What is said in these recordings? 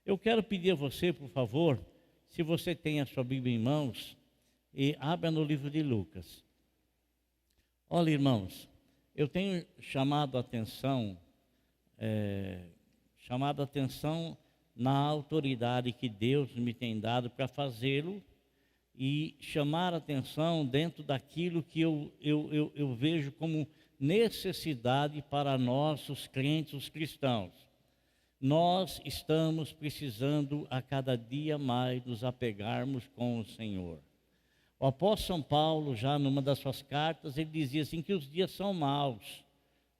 Eu quero pedir a você, por favor, se você tem a sua Bíblia em mãos, e abra no livro de Lucas. Olha, irmãos, eu tenho chamado a atenção na autoridade que Deus me tem dado para fazê-lo e chamar a atenção dentro daquilo que eu vejo como necessidade para nós, os crentes, os cristãos. Nós estamos precisando a cada dia mais nos apegarmos com o Senhor. O apóstolo São Paulo, já numa das suas cartas, ele dizia assim que os dias são maus,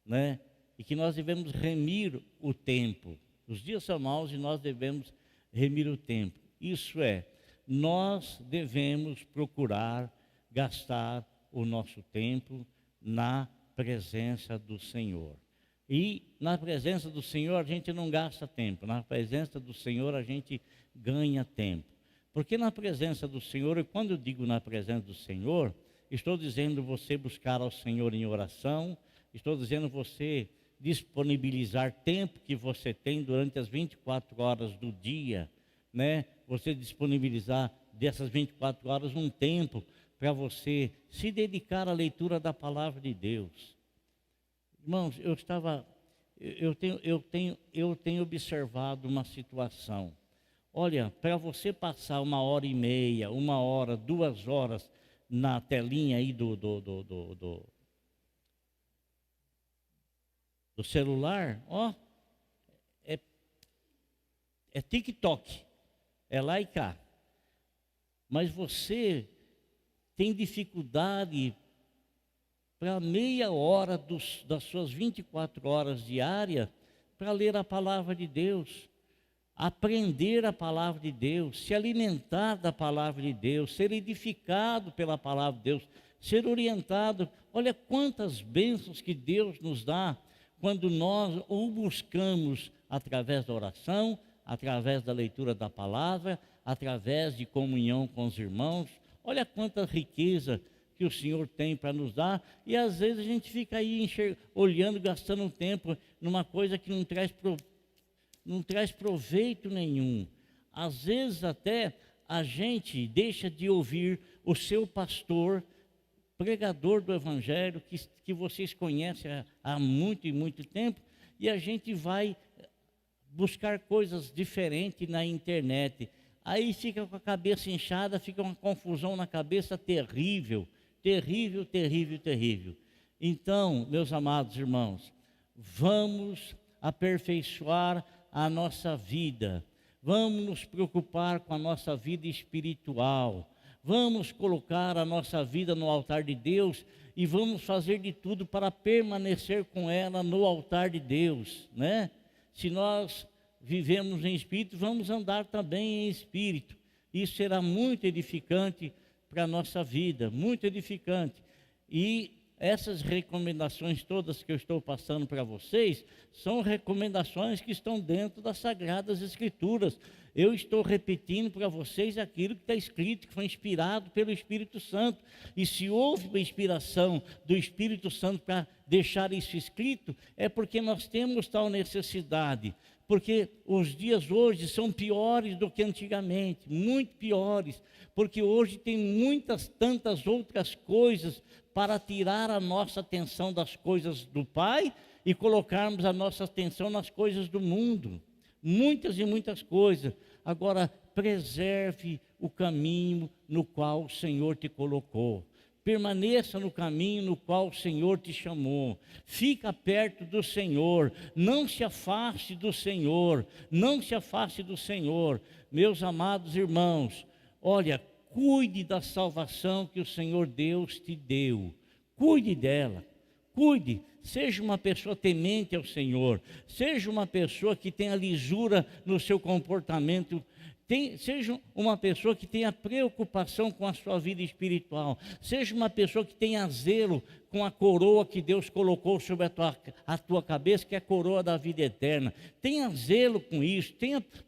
né? E que nós devemos remir o tempo. Os dias são maus e nós devemos remir o tempo. Isso é, nós devemos procurar gastar o nosso tempo na presença do Senhor. E na presença do Senhor a gente não gasta tempo, na presença do Senhor a gente ganha tempo. Porque na presença do Senhor, e quando eu digo na presença do Senhor, estou dizendo você buscar ao Senhor em oração, estou dizendo você disponibilizar tempo que você tem durante as 24 horas do dia, né? Você disponibilizar dessas 24 horas um tempo para você se dedicar à leitura da palavra de Deus. Irmãos, eu tenho observado uma situação. Olha, para você passar 1h30, 1 hora, 2 horas na telinha aí do celular, ó, é TikTok, é lá e cá. Mas você tem dificuldade para meia hora das suas 24 horas diárias para ler a palavra de Deus, aprender a palavra de Deus, se alimentar da palavra de Deus, ser edificado pela palavra de Deus, ser orientado. Olha quantas bênçãos que Deus nos dá quando nós o buscamos através da oração, através da leitura da palavra, através de comunhão com os irmãos. Olha quanta riqueza que o Senhor tem para nos dar, e às vezes a gente fica aí olhando, gastando um tempo numa coisa que não traz proveito nenhum. Às vezes até a gente deixa de ouvir o seu pastor, pregador do Evangelho, que vocês conhecem há muito e muito tempo, e a gente vai buscar coisas diferentes na internet. Aí fica com a cabeça inchada, fica uma confusão na cabeça terrível, terrível, terrível, terrível. Então, meus amados irmãos, vamos aperfeiçoar a nossa vida, vamos nos preocupar com a nossa vida espiritual, vamos colocar a nossa vida no altar de Deus e vamos fazer de tudo para permanecer com ela no altar de Deus, né? Se nós vivemos em espírito, vamos andar também em espírito. Isso será muito edificante para a nossa vida, muito edificante. E essas recomendações todas que eu estou passando para vocês, são recomendações que estão dentro das Sagradas Escrituras. Eu estou repetindo para vocês aquilo que está escrito, que foi inspirado pelo Espírito Santo. E se houve uma inspiração do Espírito Santo para deixar isso escrito, é porque nós temos tal necessidade. Porque os dias hoje são piores do que antigamente, muito piores, porque hoje tem tantas outras coisas para tirar a nossa atenção das coisas do Pai e colocarmos a nossa atenção nas coisas do mundo. Muitas e muitas coisas. Agora, preserve o caminho no qual o Senhor te colocou. Permaneça no caminho no qual o Senhor te chamou. Fica perto do Senhor. Não se afaste do Senhor. Não se afaste do Senhor. Meus amados irmãos, olha, cuide da salvação que o Senhor Deus te deu. Cuide dela. Cuide. Seja uma pessoa temente ao Senhor. Seja uma pessoa que tenha lisura no seu comportamento. Seja uma pessoa que tenha preocupação com a sua vida espiritual. Seja uma pessoa que tenha zelo com a coroa que Deus colocou sobre a tua cabeça, que é a coroa da vida eterna. Tenha zelo com isso,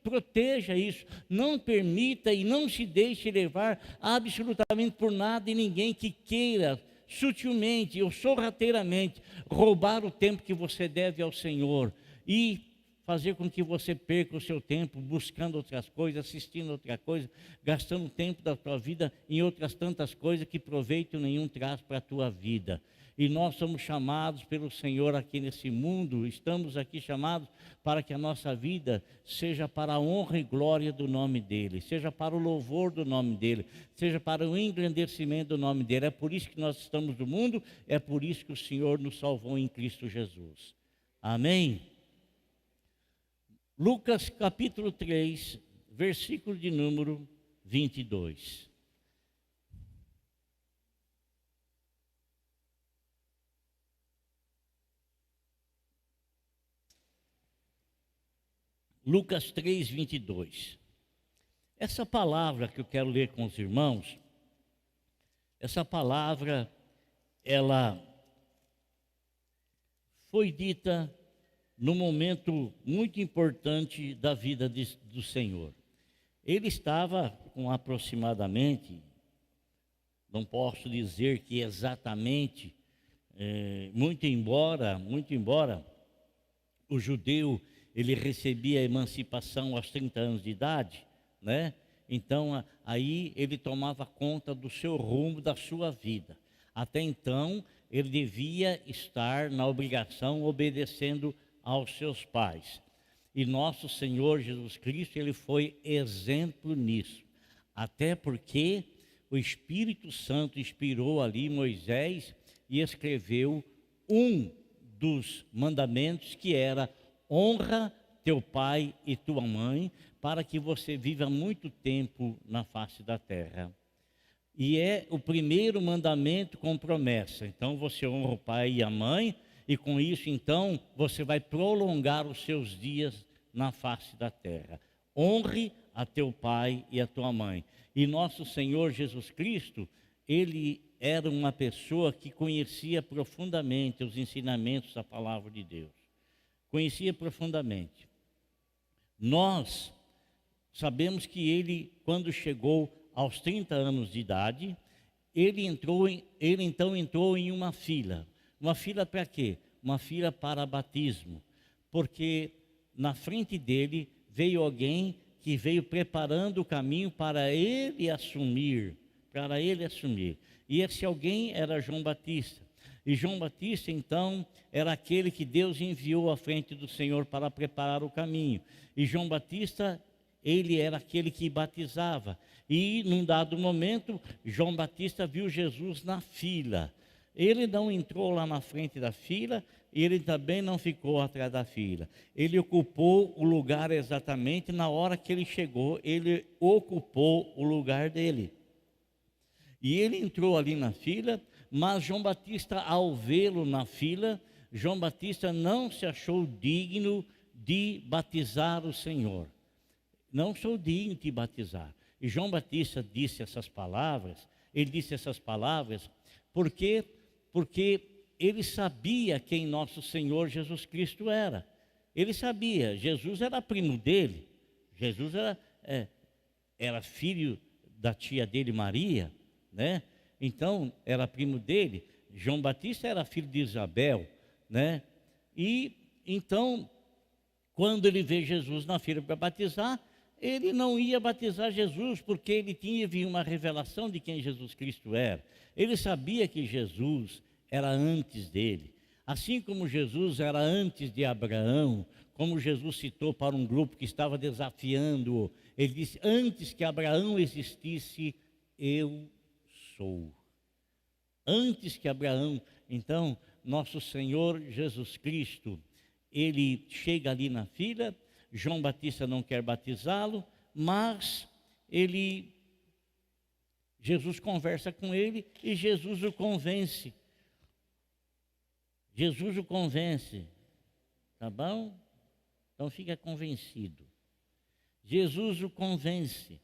proteja isso. Não permita e não se deixe levar absolutamente por nada e ninguém que queira sutilmente ou sorrateiramente roubar o tempo que você deve ao Senhor. E fazer com que você perca o seu tempo buscando outras coisas, assistindo outra coisa, gastando tempo da tua vida em outras tantas coisas que proveito nenhum traz para a tua vida. E nós somos chamados pelo Senhor aqui nesse mundo, estamos aqui chamados para que a nossa vida seja para a honra e glória do nome dEle, seja para o louvor do nome dEle, seja para o engrandecimento do nome dEle. É por isso que nós estamos no mundo, é por isso que o Senhor nos salvou em Cristo Jesus. Amém? Lucas capítulo 3, versículo de número 22. Lucas 3, 22. Essa palavra que eu quero ler com os irmãos, essa palavra, ela foi dita num momento muito importante da vida do Senhor. Ele estava com aproximadamente, não posso dizer que exatamente, muito embora o judeu ele recebia a emancipação aos 30 anos de idade, né? Então aí ele tomava conta do seu rumo, da sua vida. Até então ele devia estar na obrigação obedecendo aos seus pais. E nosso Senhor Jesus Cristo, ele foi exemplo nisso. Até porque o Espírito Santo inspirou ali Moisés e escreveu um dos mandamentos que era: honra teu pai e tua mãe, para que você viva muito tempo na face da terra. E é o primeiro mandamento com promessa. Então você honra o pai e a mãe, e com isso então você vai prolongar os seus dias na face da terra. Honre a teu pai e a tua mãe. E nosso Senhor Jesus Cristo, ele era uma pessoa que conhecia profundamente os ensinamentos da palavra de Deus. Conhecia profundamente. Nós sabemos que ele, quando chegou aos 30 anos de idade, ele então entrou em uma fila. Uma fila para quê? Uma fila para batismo. Porque na frente dele veio alguém que veio preparando o caminho para ele assumir. E esse alguém era João Batista. E João Batista, então, era aquele que Deus enviou à frente do Senhor para preparar o caminho. E João Batista, ele era aquele que batizava. E, num dado momento, João Batista viu Jesus na fila. Ele não entrou lá na frente da fila, e ele também não ficou atrás da fila. Ele ocupou o lugar exatamente na hora que ele chegou, ele ocupou o lugar dele. E ele entrou ali na fila, mas João Batista, ao vê-lo na fila, João Batista não se achou digno de batizar o Senhor. Não sou digno de batizar. E João Batista disse essas palavras, porque ele sabia quem nosso Senhor Jesus Cristo era. Ele sabia, Jesus era primo dele, Jesus era filho da tia dele, Maria, né? Então, era primo dele. João Batista era filho de Isabel, né? E então, quando ele vê Jesus na fila para batizar, ele não ia batizar Jesus, porque ele tinha uma revelação de quem Jesus Cristo era. Ele sabia que Jesus era antes dele. Assim como Jesus era antes de Abraão, como Jesus citou para um grupo que estava desafiando-o, ele disse: antes que Abraão existisse, eu sou. Antes que Abraão. Então, nosso Senhor Jesus Cristo, ele chega ali na fila. João Batista não quer batizá-lo, mas Jesus conversa com ele e Jesus o convence. Jesus o convence, tá bom? Então fica convencido. Jesus o convence.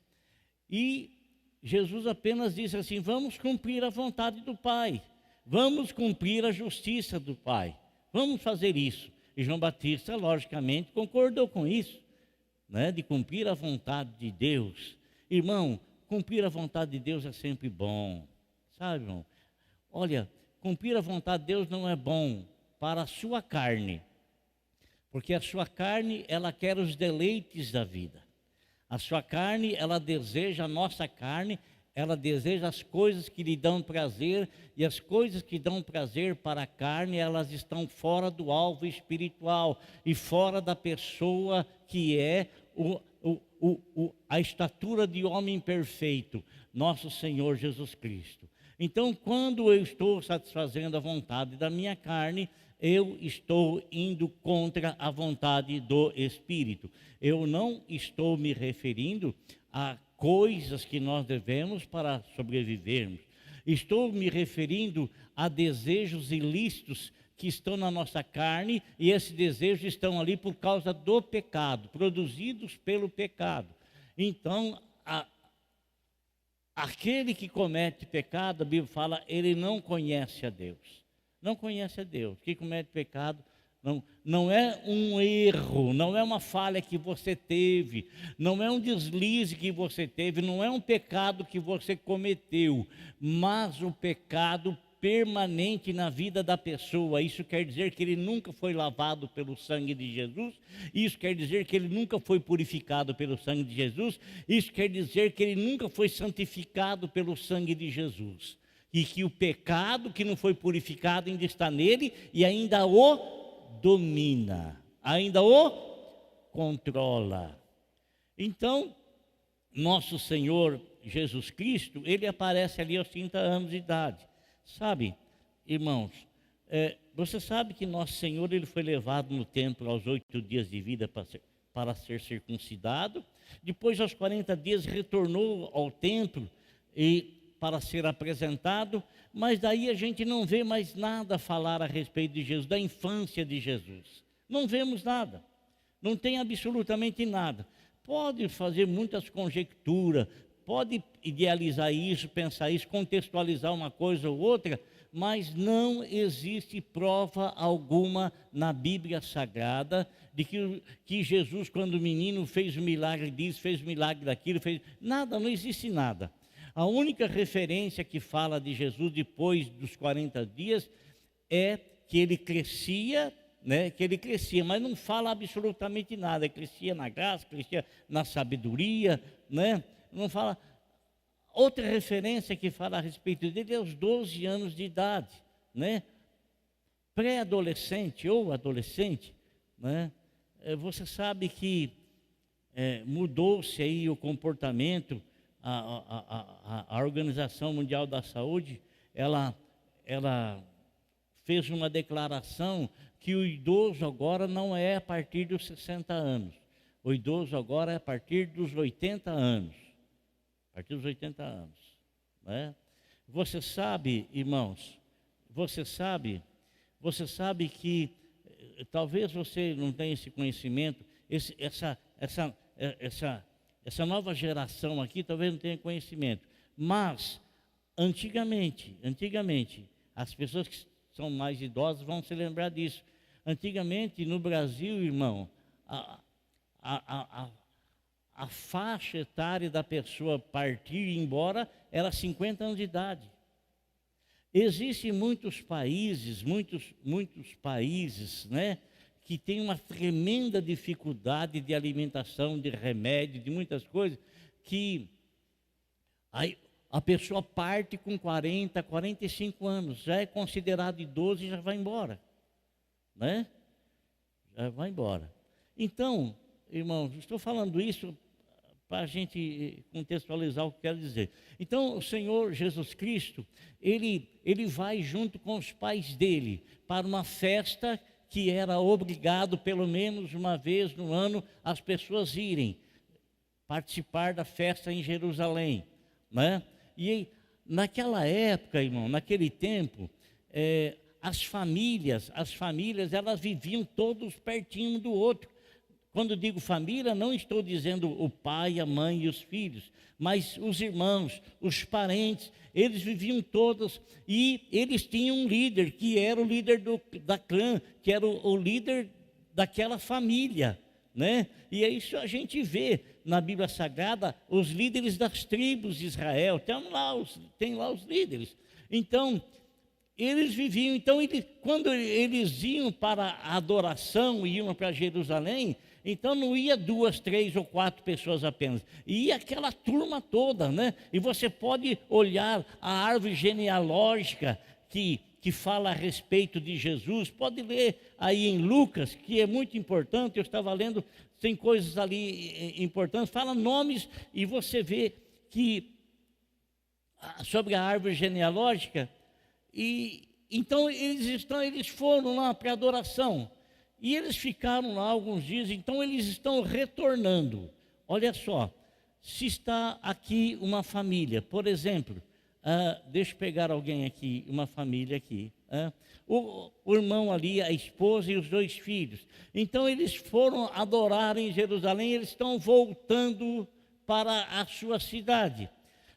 E Jesus apenas disse assim: vamos cumprir a vontade do Pai, vamos cumprir a justiça do Pai, vamos fazer isso. E João Batista, logicamente, concordou com isso, né? De cumprir a vontade de Deus. Irmão, cumprir a vontade de Deus é sempre bom, sabe, irmão? Olha, cumprir a vontade de Deus não é bom para a sua carne, Porque a sua carne, ela quer os deleites da vida. A sua carne, ela deseja, a nossa carne, ela deseja as coisas que lhe dão prazer, e as coisas que dão prazer para a carne, elas estão fora do alvo espiritual e fora da pessoa que é a estatura de homem perfeito, nosso Senhor Jesus Cristo. Então, quando eu estou satisfazendo a vontade da minha carne, eu estou indo contra a vontade do Espírito. Eu não estou me referindo a coisas que nós devemos para sobrevivermos. Estou me referindo a desejos ilícitos que estão na nossa carne, e esses desejos estão ali por causa do pecado, produzidos pelo pecado. Então, aquele que comete pecado, a Bíblia fala, ele não conhece a Deus. Não conhece a Deus. Quem comete pecado não é um erro, não é uma falha que você teve, não é um deslize que você teve, não é um pecado que você cometeu, mas um pecado permanente na vida da pessoa. Isso quer dizer que ele nunca foi lavado pelo sangue de Jesus, isso quer dizer que ele nunca foi purificado pelo sangue de Jesus, isso quer dizer que ele nunca foi santificado pelo sangue de Jesus. E que o pecado que não foi purificado ainda está nele e ainda o domina, ainda o controla. Então, nosso Senhor Jesus Cristo, ele aparece ali aos 30 anos de idade. Sabe, irmãos, você sabe que nosso Senhor, ele foi levado no templo aos 8 dias de vida para ser circuncidado. Depois, aos 40 dias, retornou ao templo para ser apresentado, mas daí a gente não vê mais nada a falar a respeito de Jesus, da infância de Jesus. Não vemos nada, não tem absolutamente nada. Pode fazer muitas conjecturas, pode idealizar isso, pensar isso, contextualizar uma coisa ou outra, mas não existe prova alguma na Bíblia Sagrada de que Jesus, quando menino, fez o milagre disso, fez o milagre daquilo, nada, não existe nada. A única referência que fala de Jesus depois dos 40 dias é que ele crescia, mas não fala absolutamente nada. Ele crescia na graça, crescia na sabedoria, não fala. Outra referência que fala a respeito dele é os 12 anos de idade, pré-adolescente ou adolescente, Você sabe que mudou-se aí o comportamento. A Organização Mundial da Saúde, ela fez uma declaração que o idoso agora não é a partir dos 60 anos. O idoso agora é a partir dos 80 anos. A partir dos 80 anos. Você sabe, irmãos, você sabe que, talvez você não tenha esse conhecimento, essa nova geração aqui talvez não tenha conhecimento, mas antigamente, as pessoas que são mais idosas vão se lembrar disso. Antigamente no Brasil, irmão, a faixa etária da pessoa partir e ir embora era 50 anos de idade. Existem muitos países, que tem uma tremenda dificuldade de alimentação, de remédio, de muitas coisas, que aí a pessoa parte com 40, 45 anos, já é considerado idoso e já vai embora, Já vai embora. Então, irmãos, estou falando isso para a gente contextualizar o que quero dizer. Então, o Senhor Jesus Cristo, ele vai junto com os pais dele para uma festa que era obrigado pelo menos uma vez no ano as pessoas irem participar da festa em Jerusalém, E naquela época, irmão, naquele tempo, as famílias elas viviam todos pertinho um do outro. Quando digo família, não estou dizendo o pai, a mãe e os filhos, mas os irmãos, os parentes, eles viviam todos, e eles tinham um líder, que era o líder da clã, que era o líder daquela família, E é isso a gente vê na Bíblia Sagrada, os líderes das tribos de Israel, tem lá os líderes. Então, eles viviam, então, quando eles iam para a adoração, iam para Jerusalém, então não ia 2, 3 ou 4 pessoas apenas, ia aquela turma toda, né? E você pode olhar a árvore genealógica que fala a respeito de Jesus, pode ler aí em Lucas, que é muito importante, eu estava lendo, tem coisas ali importantes, fala nomes e você vê que sobre a árvore genealógica. E então eles foram lá para adoração e eles ficaram lá alguns dias. Então eles estão retornando. Olha só, se está aqui uma família, por exemplo, deixa eu pegar alguém aqui, uma família aqui, o irmão ali, a esposa e os 2 filhos. Então eles foram adorar em Jerusalém, eles estão voltando para a sua cidade.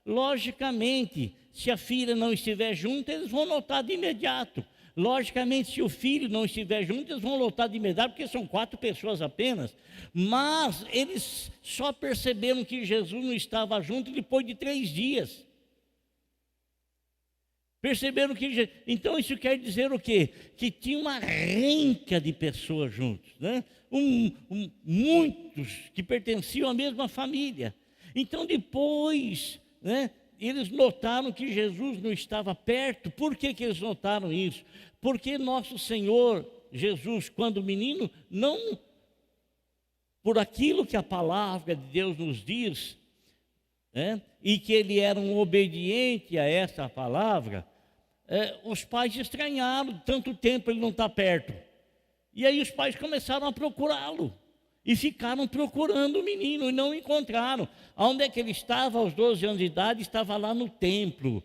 Logicamente, se a filha não estiver junto, eles vão notar de imediato. Logicamente, se o filho não estiver junto, eles vão notar de imediato, porque são 4 pessoas apenas. Mas eles só perceberam que Jesus não estava junto depois de 3 dias. Perceberam que... Então, isso quer dizer o quê? Que tinha uma renca de pessoas juntos, né? Muitos que pertenciam à mesma família. Então, depois, né, eles notaram que Jesus não estava perto. Por que eles notaram isso? Porque nosso Senhor Jesus, quando menino, não por aquilo que a palavra de Deus nos diz, né, e que ele era um obediente a essa palavra, os pais estranharam, tanto tempo ele não está perto. E aí os pais começaram a procurá-lo. E ficaram procurando o menino e não encontraram. Onde é que ele estava aos 12 anos de idade? Estava lá no templo.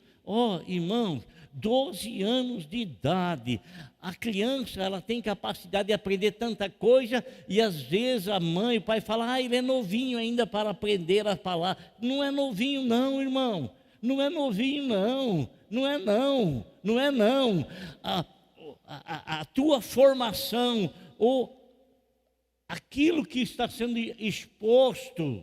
Irmãos, 12 anos de idade. A criança, ela tem capacidade de aprender tanta coisa e às vezes a mãe, o pai fala, ele é novinho ainda para aprender a falar. Não é novinho não, irmão. Não é novinho não. Não é não. Não é não. A tua formação ou aquilo que está sendo exposto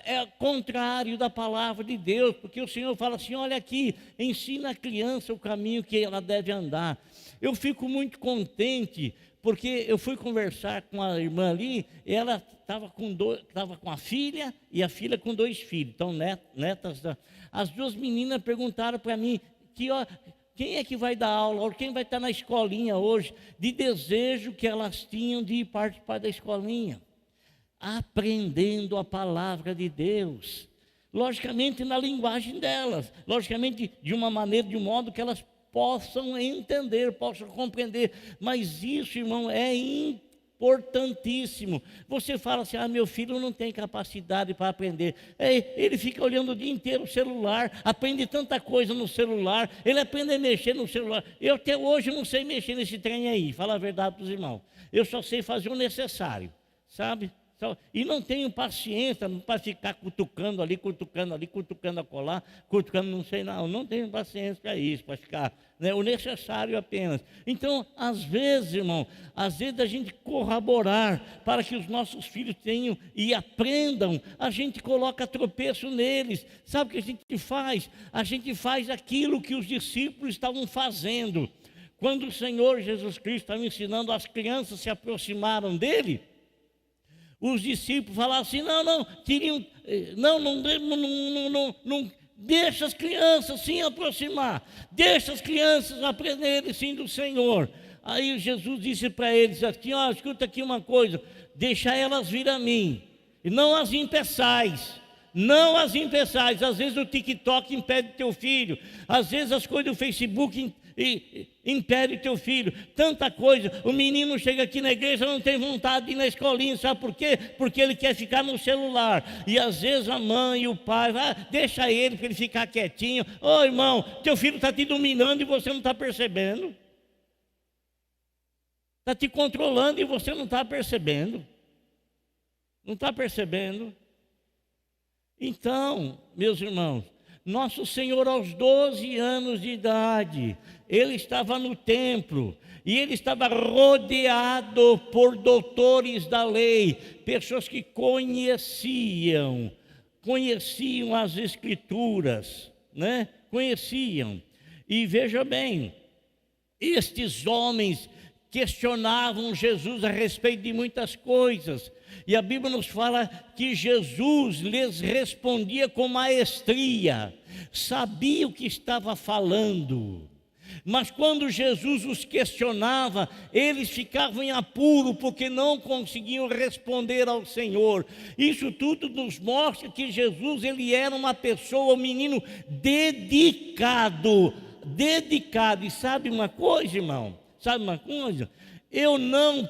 é contrário da palavra de Deus, porque o Senhor fala assim, olha aqui, ensina a criança o caminho que ela deve andar. Eu fico muito contente, porque eu fui conversar com a irmã ali, e ela estava com a filha, e a filha com 2 filhos, então netas. As 2 meninas perguntaram para mim, quem é que vai dar aula, quem vai estar na escolinha hoje, de desejo que elas tinham de ir participar da escolinha, aprendendo a palavra de Deus, logicamente na linguagem delas, logicamente de uma maneira, de um modo que elas possam entender, possam compreender, mas isso, irmão, é importantíssimo. Você fala assim, meu filho não tem capacidade para aprender, ele fica olhando o dia inteiro o celular, aprende tanta coisa no celular, ele aprende a mexer no celular. Eu até hoje não sei mexer nesse trem aí, fala a verdade para os irmãos, eu só sei fazer o necessário, sabe? E não tenho paciência para ficar cutucando ali, cutucando acolá, cutucando não sei não tenho paciência para isso, para ficar, né, o necessário apenas. Então, às vezes, irmão, a gente corroborar para que os nossos filhos tenham e aprendam, a gente coloca tropeço neles. Sabe o que a gente faz? A gente faz aquilo que os discípulos estavam fazendo. Quando o Senhor Jesus Cristo estava ensinando, as crianças se aproximaram dele, os discípulos falaram assim, não deixa as crianças se aproximar, deixa as crianças aprenderem sim do Senhor. Aí Jesus disse para eles assim, escuta aqui uma coisa, deixa elas vir a mim, e não as impeçais. Não as impeçais. Às vezes o TikTok impede teu filho, às vezes as coisas do Facebook impede teu filho, tanta coisa. O menino chega aqui na igreja, não tem vontade de ir na escolinha, sabe por quê? Porque ele quer ficar no celular, e às vezes a mãe e o pai, deixa ele para ele ficar quietinho. Irmão, teu filho está te dominando e você não está percebendo, está te controlando e você não está percebendo, Então, meus irmãos, nosso Senhor aos 12 anos de idade, ele estava no templo, e ele estava rodeado por doutores da lei, pessoas que conheciam as Escrituras, né? Conheciam. E veja bem, estes homens questionavam Jesus a respeito de muitas coisas. E a Bíblia nos fala que Jesus lhes respondia com maestria, sabia o que estava falando. Mas quando Jesus os questionava, eles ficavam em apuro, porque não conseguiam responder ao Senhor. Isso tudo nos mostra que Jesus, ele era uma pessoa, um menino dedicado. E sabe uma coisa, irmão? Sabe uma coisa? Eu não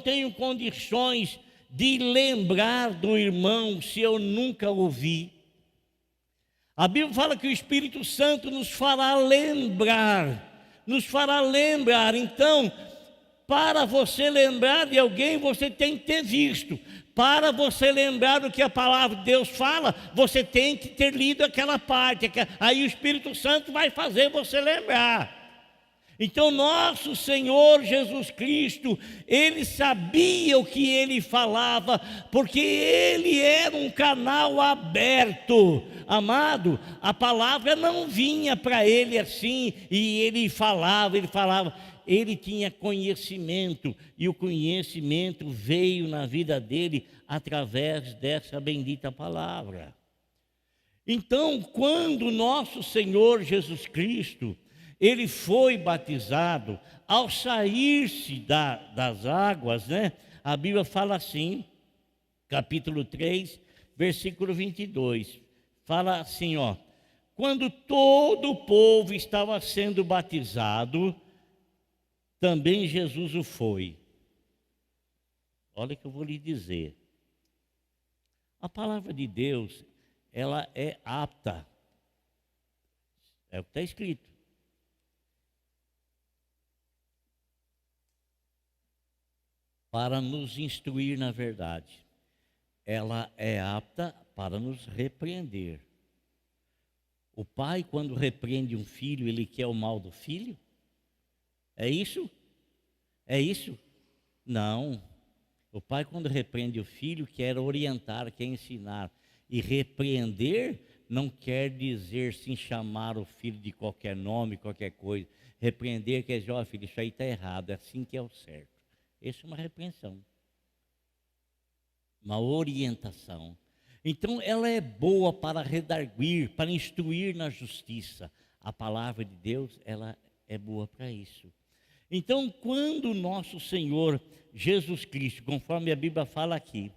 tenho condições de lembrar do irmão se eu nunca ouvi. A Bíblia fala que o Espírito Santo nos fará lembrar. Então, para você lembrar de alguém, você tem que ter visto. Para você lembrar do que a palavra de Deus fala, você tem que ter lido aquela parte. Aí o Espírito Santo vai fazer você lembrar. Então, nosso Senhor Jesus Cristo, Ele sabia o que Ele falava, porque Ele era um canal aberto. Amado, a palavra não vinha para Ele assim, e Ele falava. Ele tinha conhecimento, e o conhecimento veio na vida dele através dessa bendita palavra. Então, quando nosso Senhor Jesus Cristo, ele foi batizado, ao sair-se das águas, né? A Bíblia fala assim, capítulo 3, versículo 22, fala assim, quando todo o povo estava sendo batizado, também Jesus o foi. Olha o que eu vou lhe dizer. A palavra de Deus, ela é apta. É o que está escrito. Para nos instruir na verdade. Ela é apta para nos repreender. O pai, quando repreende um filho, ele quer o mal do filho? É isso? É isso? Não. O pai, quando repreende o filho, quer orientar, quer ensinar. E repreender não quer dizer sim chamar o filho de qualquer nome, qualquer coisa. Repreender quer dizer, filho, isso aí está errado, é assim que é o certo. Isso é uma repreensão, uma orientação. Então, ela é boa para redarguir, para instruir na justiça. A palavra de Deus, ela é boa para isso. Então, quando nosso Senhor Jesus Cristo, conforme a Bíblia fala aqui,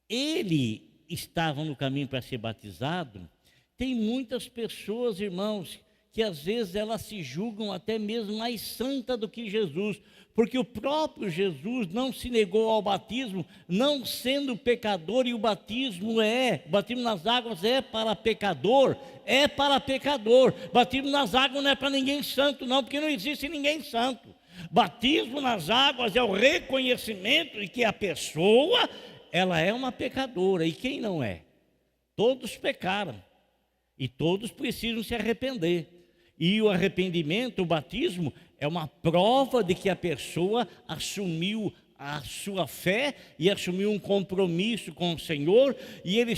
ele estava no caminho para ser batizado, tem muitas pessoas, irmãos, que às vezes elas se julgam até mesmo mais santa do que Jesus, porque o próprio Jesus não se negou ao batismo, não sendo pecador, e o batismo nas águas é para pecador, batismo nas águas não é para ninguém santo não, porque não existe ninguém santo. Batismo nas águas é o reconhecimento de que a pessoa, ela é uma pecadora, e quem não é? Todos pecaram, e todos precisam se arrepender, e o arrependimento, o batismo, é uma prova de que a pessoa assumiu a sua fé e assumiu um compromisso com o Senhor, e ele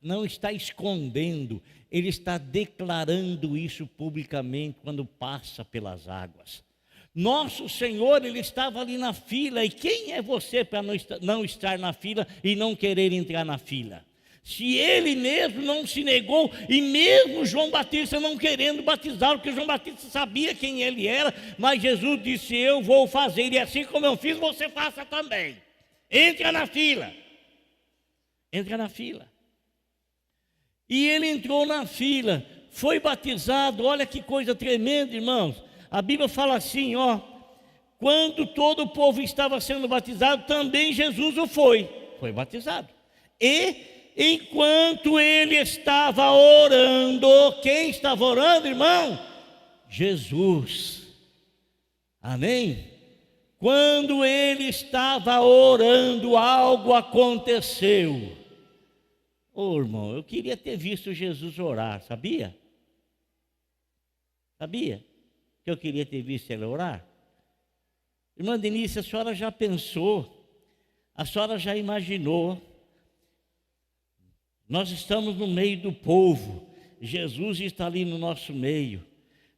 não está escondendo, ele está declarando isso publicamente quando passa pelas águas. Nosso Senhor, ele estava ali na fila, e quem é você para não estar na fila e não querer entrar na fila? Se ele mesmo não se negou, e mesmo João Batista não querendo batizá-lo, porque João Batista sabia quem ele era, mas Jesus disse, eu vou fazer, e assim como eu fiz, você faça também. Entra na fila. E ele entrou na fila, foi batizado. Olha que coisa tremenda, irmãos. A Bíblia fala assim, quando todo o povo estava sendo batizado, também Jesus o foi batizado. E enquanto ele estava orando, quem estava orando, irmão? Jesus. Amém? Quando ele estava orando, algo aconteceu. Irmão, eu queria ter visto Jesus orar, sabia? Sabia que eu queria ter visto ele orar? Irmã Denise, a senhora já pensou, a senhora já imaginou, nós estamos no meio do povo, Jesus está ali no nosso meio.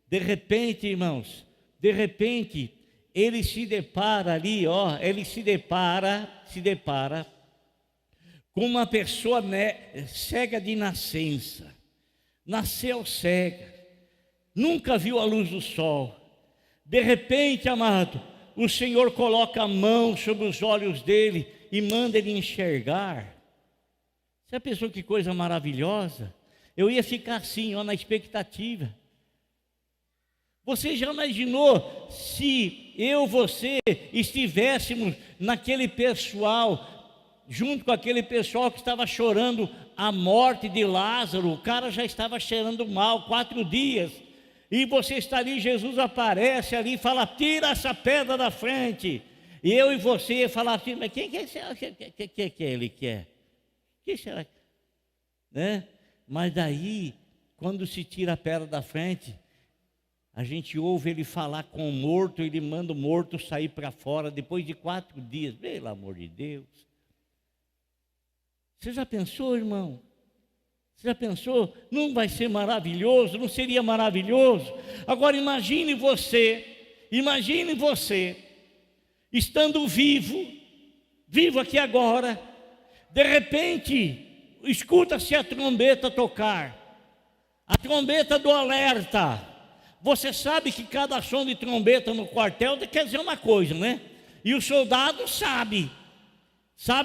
De repente, irmãos, de repente, ele se depara ali, ele se depara com uma pessoa cega de nascença. Nasceu cega, nunca viu a luz do sol. De repente, amado, o Senhor coloca a mão sobre os olhos dele e manda ele enxergar. Você pensou que coisa maravilhosa? Eu ia ficar assim, na expectativa. Você já imaginou se você estivéssemos naquele pessoal, junto com aquele pessoal que estava chorando a morte de Lázaro? O cara já estava cheirando mal 4 dias. E você está ali, Jesus aparece ali e fala: tira essa pedra da frente. E eu e você ia falar assim: mas quem que ele quer? Que será? Né? Mas daí, quando se tira a pedra da frente, a gente ouve ele falar com o morto, ele manda o morto sair para fora depois de 4 dias. Pelo amor de Deus. Você já pensou, irmão? Você já pensou? Não vai ser maravilhoso? Não seria maravilhoso? Agora imagine você, estando vivo aqui agora, de repente, escuta-se a trombeta tocar, a trombeta do alerta. Você sabe que cada som de trombeta no quartel quer dizer uma coisa, né? E o soldado sabe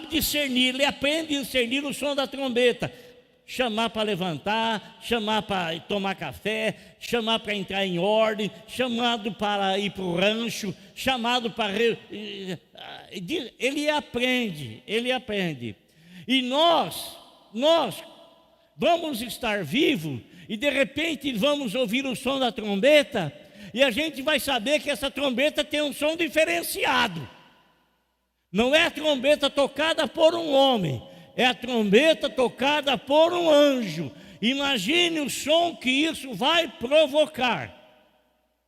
discernir, ele aprende a discernir o som da trombeta. Chamar para levantar, chamar para tomar café, chamar para entrar em ordem, chamado para ir para o rancho, chamado para... Ele aprende. E nós vamos estar vivos e de repente vamos ouvir o som da trombeta e a gente vai saber que essa trombeta tem um som diferenciado. Não é a trombeta tocada por um homem, é a trombeta tocada por um anjo. Imagine o som que isso vai provocar.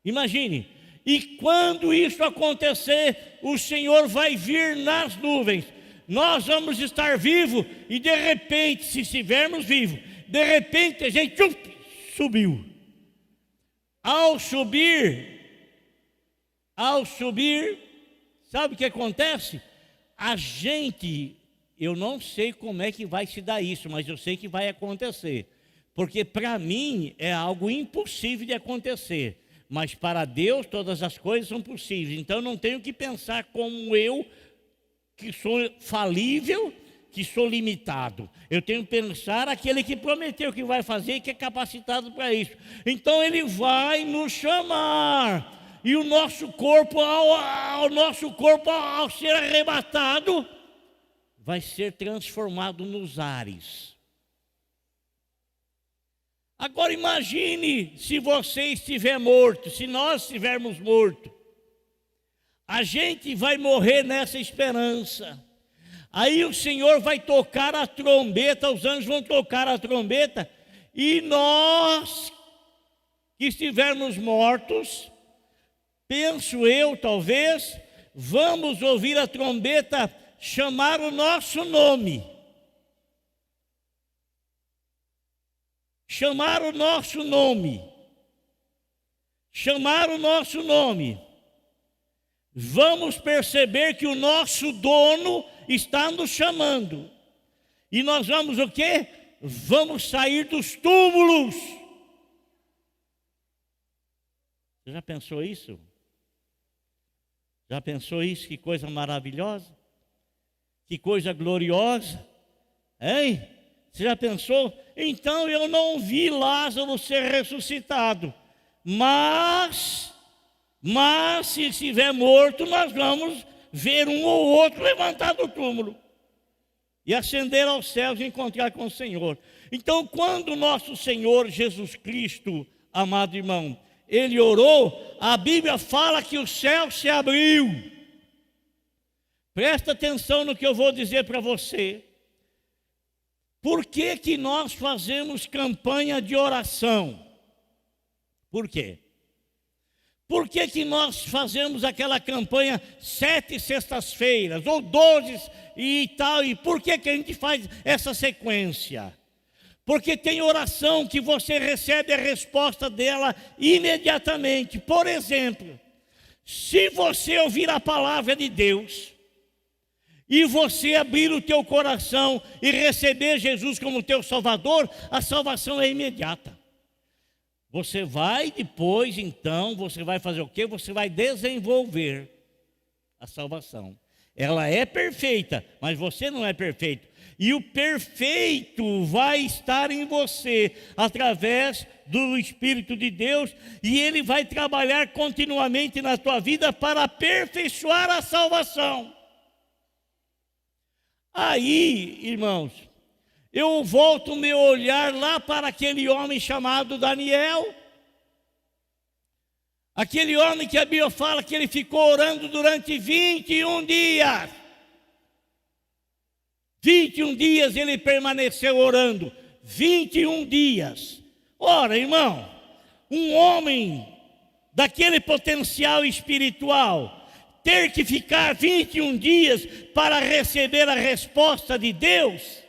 Imagine. E quando isso acontecer, o Senhor vai vir nas nuvens. Nós vamos estar vivos e de repente, se estivermos vivos, de repente a gente subiu. Ao subir, sabe o que acontece? A gente... Eu não sei como é que vai se dar isso, mas eu sei que vai acontecer. Porque para mim é algo impossível de acontecer. Mas para Deus todas as coisas são possíveis. Então eu não tenho que pensar como eu, que sou falível, que sou limitado. Eu tenho que pensar aquele que prometeu que vai fazer e que é capacitado para isso. Então ele vai nos chamar. E o nosso corpo, ao ser arrebatado, vai ser transformado nos ares. Agora imagine se você estiver morto, se nós estivermos mortos. A gente vai morrer nessa esperança. Aí o Senhor vai tocar a trombeta, os anjos vão tocar a trombeta, e nós que estivermos mortos, penso eu talvez, vamos ouvir a trombeta chamar o nosso nome. Chamar o nosso nome. Vamos perceber que o nosso dono está nos chamando. E nós vamos o quê? Vamos sair dos túmulos. Você já pensou isso? Que coisa maravilhosa? Que coisa gloriosa, hein? Você já pensou? Então eu não vi Lázaro ser ressuscitado, mas se estiver morto, nós vamos ver um ou outro levantar do túmulo e ascender aos céus e encontrar com o Senhor. Então, quando nosso Senhor Jesus Cristo, amado irmão, ele orou, a Bíblia fala que o céu se abriu. Presta atenção no que eu vou dizer para você. Por que nós fazemos campanha de oração? Por quê? Por que nós fazemos aquela campanha 7 sextas-feiras, ou 12 e tal? E por que a gente faz essa sequência? Porque tem oração que você recebe a resposta dela imediatamente. Por exemplo, se você ouvir a palavra de Deus e você abrir o teu coração e receber Jesus como teu Salvador, a salvação é imediata. Você vai depois, então, você vai fazer o quê? Você vai desenvolver a salvação. Ela é perfeita, mas você não é perfeito. E o perfeito vai estar em você, através do Espírito de Deus, e Ele vai trabalhar continuamente na tua vida para aperfeiçoar a salvação. Aí, irmãos, eu volto o meu olhar lá para aquele homem chamado Daniel. Aquele homem que a Bíblia fala que ele ficou orando durante 21 dias. 21 dias ele permaneceu orando. 21 dias. Ora, irmão, um homem daquele potencial espiritual ter que ficar 21 dias para receber a resposta de Deus.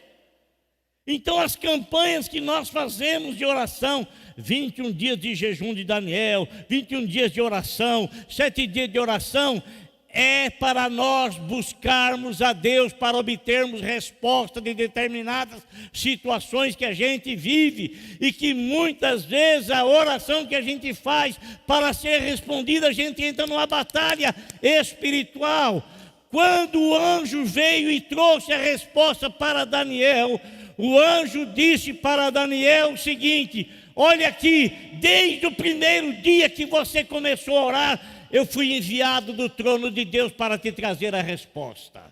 Então as campanhas que nós fazemos de oração, 21 dias de jejum de Daniel, 21 dias de oração, 7 dias de oração, é para nós buscarmos a Deus para obtermos resposta de determinadas situações que a gente vive, e que muitas vezes a oração que a gente faz para ser respondida, a gente entra numa batalha espiritual. Quando o anjo veio e trouxe a resposta para Daniel, o anjo disse para Daniel o seguinte: olha aqui, desde o primeiro dia que você começou a orar, eu fui enviado do trono de Deus para te trazer a resposta.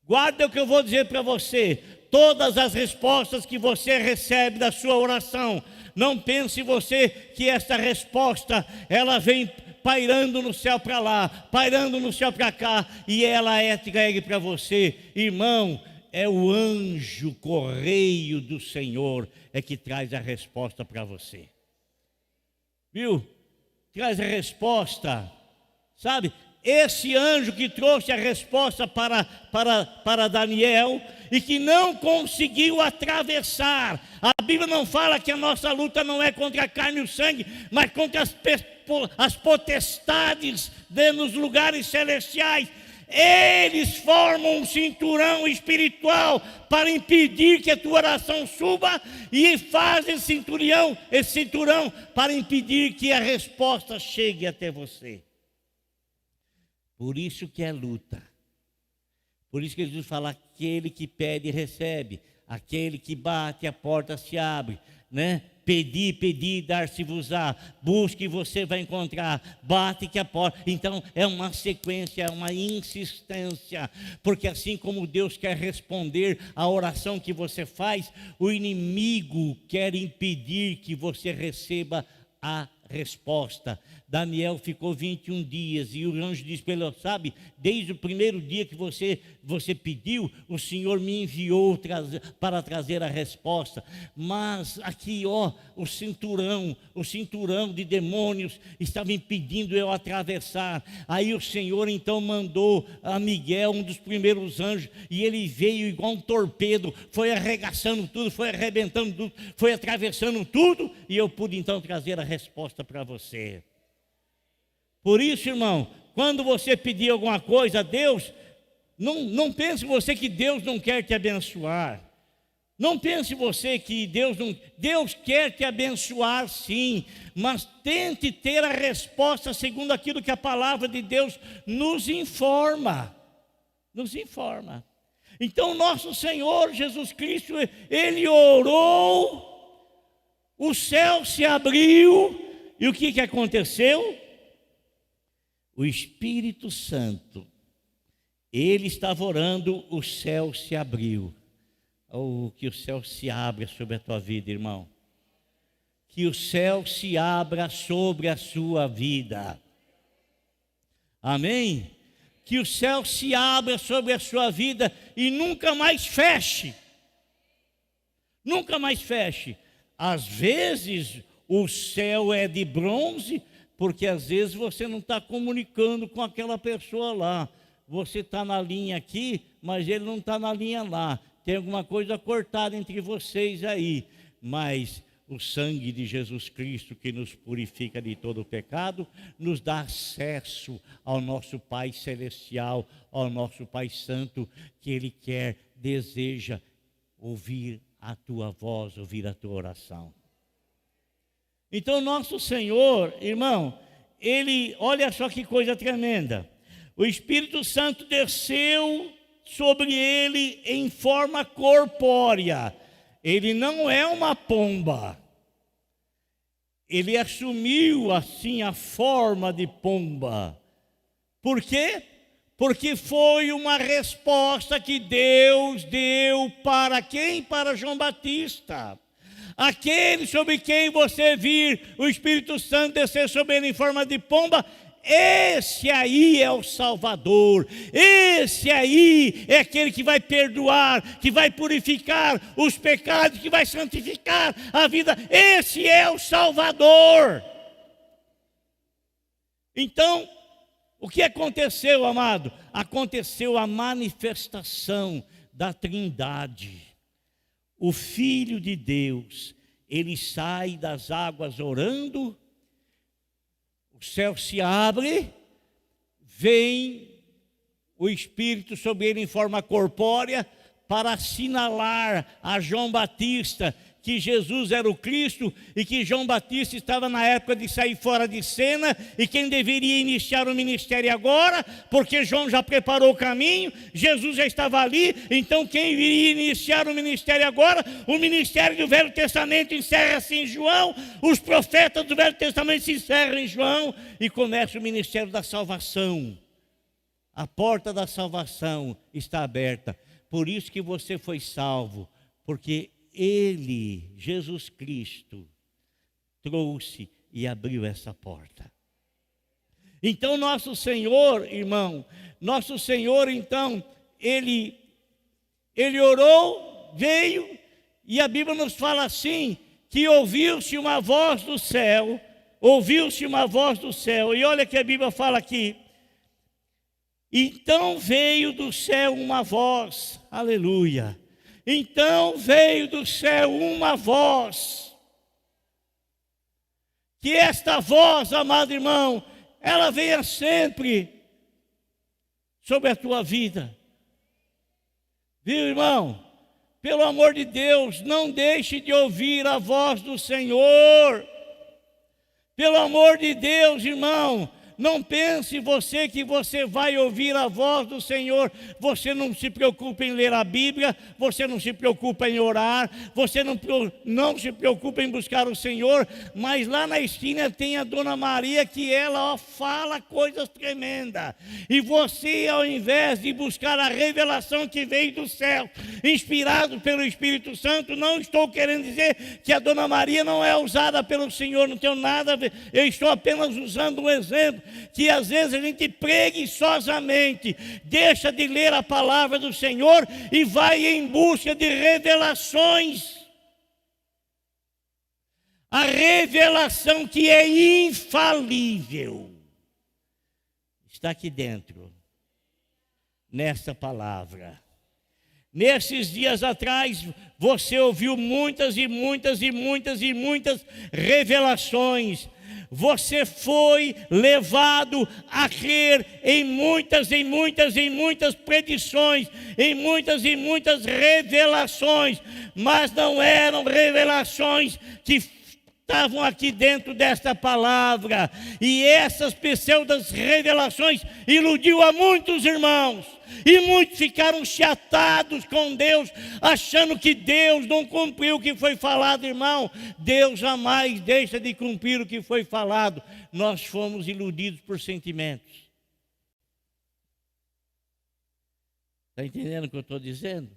Guarda o que eu vou dizer para você. Todas as respostas que você recebe da sua oração, não pense você que essa resposta, ela vem pairando no céu para lá, pairando no céu para cá, e ela é entregue para você. Irmão, é o anjo correio do Senhor é que traz a resposta para você. Viu? Traz a resposta, sabe? Esse anjo que trouxe a resposta para Daniel e que não conseguiu atravessar. A Bíblia não fala que a nossa luta não é contra a carne e o sangue, mas contra as potestades nos lugares celestiais. Eles formam um cinturão espiritual para impedir que a tua oração suba, e fazem esse cinturão para impedir que a resposta chegue até você. Por isso que é luta. Por isso que Jesus fala: aquele que pede recebe, aquele que bate a porta se abre, né? Pedi, pedi, dar-se-vos-á. Busque e você vai encontrar. Bate que a porta. Então é uma sequência, é uma insistência. Porque assim como Deus quer responder a oração que você faz, o inimigo quer impedir que você receba a resposta. Daniel ficou 21 dias e o anjo disse para ele: sabe, desde o primeiro dia que você pediu, o Senhor me enviou para trazer a resposta. Mas aqui, o cinturão de demônios estava impedindo eu atravessar. Aí o Senhor então mandou a Miguel, um dos primeiros anjos, e ele veio igual um torpedo, foi arregaçando tudo, foi arrebentando tudo, foi atravessando tudo, e eu pude então trazer a resposta para você. Por isso, irmão, quando você pedir alguma coisa a Deus, não pense você que Deus não quer te abençoar. Não pense você que Deus quer te abençoar, sim, mas tente ter a resposta segundo aquilo que a palavra de Deus nos informa. Nos informa. Então, nosso Senhor Jesus Cristo, Ele orou, o céu se abriu, e o que aconteceu? O Espírito Santo, ele estava orando, o céu se abriu. Oh, que o céu se abra sobre a tua vida, irmão. Que o céu se abra sobre a sua vida. Amém? Que o céu se abra sobre a sua vida e nunca mais feche. Nunca mais feche. Às vezes o céu é de bronze, porque às vezes você não está comunicando com aquela pessoa lá. Você está na linha aqui, mas ele não está na linha lá. tem alguma coisa cortada entre vocês aí, mas o sangue de Jesus Cristo, que nos purifica de todo o pecado, nos dá acesso ao nosso Pai Celestial, ao nosso Pai Santo, que Ele quer, deseja ouvir a tua voz, ouvir a tua oração. Então, nosso Senhor, irmão, Ele, olha só que coisa tremenda, o Espírito Santo desceu sobre Ele em forma corpórea. Ele não é uma pomba. Ele assumiu assim a forma de pomba. Por quê? Porque foi uma resposta que Deus deu para quem? Para João Batista. Aquele sobre quem você vir o Espírito Santo descer sobre ele em forma de pomba, esse aí é o Salvador, esse aí é aquele que vai perdoar, que vai purificar os pecados, que vai santificar a vida, esse é o Salvador. Então, o que aconteceu, amado? Aconteceu a manifestação da Trindade. O Filho de Deus, ele sai das águas orando, o céu se abre, vem o Espírito sobre ele em forma corpórea para assinalar a João Batista que Jesus era o Cristo e que João Batista estava na época de sair fora de cena e quem deveria iniciar o ministério agora, porque João já preparou o caminho, Jesus já estava ali, então quem iria iniciar o ministério agora? O ministério do Velho Testamento encerra-se em João, os profetas do Velho Testamento se encerram em João e começa o ministério da salvação. A porta da salvação está aberta, por isso que você foi salvo, porque Ele, Jesus Cristo, trouxe e abriu essa porta. Então nosso Senhor, irmão, nosso Senhor então, Ele orou, veio, e a Bíblia nos fala assim, que ouviu-se uma voz do céu, e olha que a Bíblia fala aqui, então veio do céu uma voz, aleluia. Então veio do céu uma voz, que esta voz, amado irmão, ela venha sempre sobre a tua vida. Viu, irmão? Pelo amor de Deus, não deixe de ouvir a voz do Senhor. Pelo amor de Deus, irmão, não pense você que você vai ouvir a voz do Senhor. Você não se preocupa em ler a Bíblia, você não se preocupa em orar, você não se preocupa em buscar o Senhor, mas lá na esquina tem a Dona Maria que ela fala coisas tremendas. E você, ao invés de buscar a revelação que veio do céu, inspirado pelo Espírito Santo, não estou querendo dizer que a Dona Maria não é usada pelo Senhor, não tenho nada a ver, eu estou apenas usando um exemplo, que às vezes a gente preguiçosamente deixa de ler a palavra do Senhor e vai em busca de revelações. A revelação que é infalível está aqui dentro, nesta palavra. Nesses dias atrás, você ouviu muitas revelações. Você foi levado a crer em muitas predições, em muitas revelações, mas não eram revelações que estavam aqui dentro desta palavra. E essas pseudas revelações iludiu a muitos irmãos. E muitos ficaram chatados com Deus, achando que Deus não cumpriu o que foi falado, irmão. Deus jamais deixa de cumprir o que foi falado. Nós fomos iludidos por sentimentos. Está entendendo o que eu estou dizendo?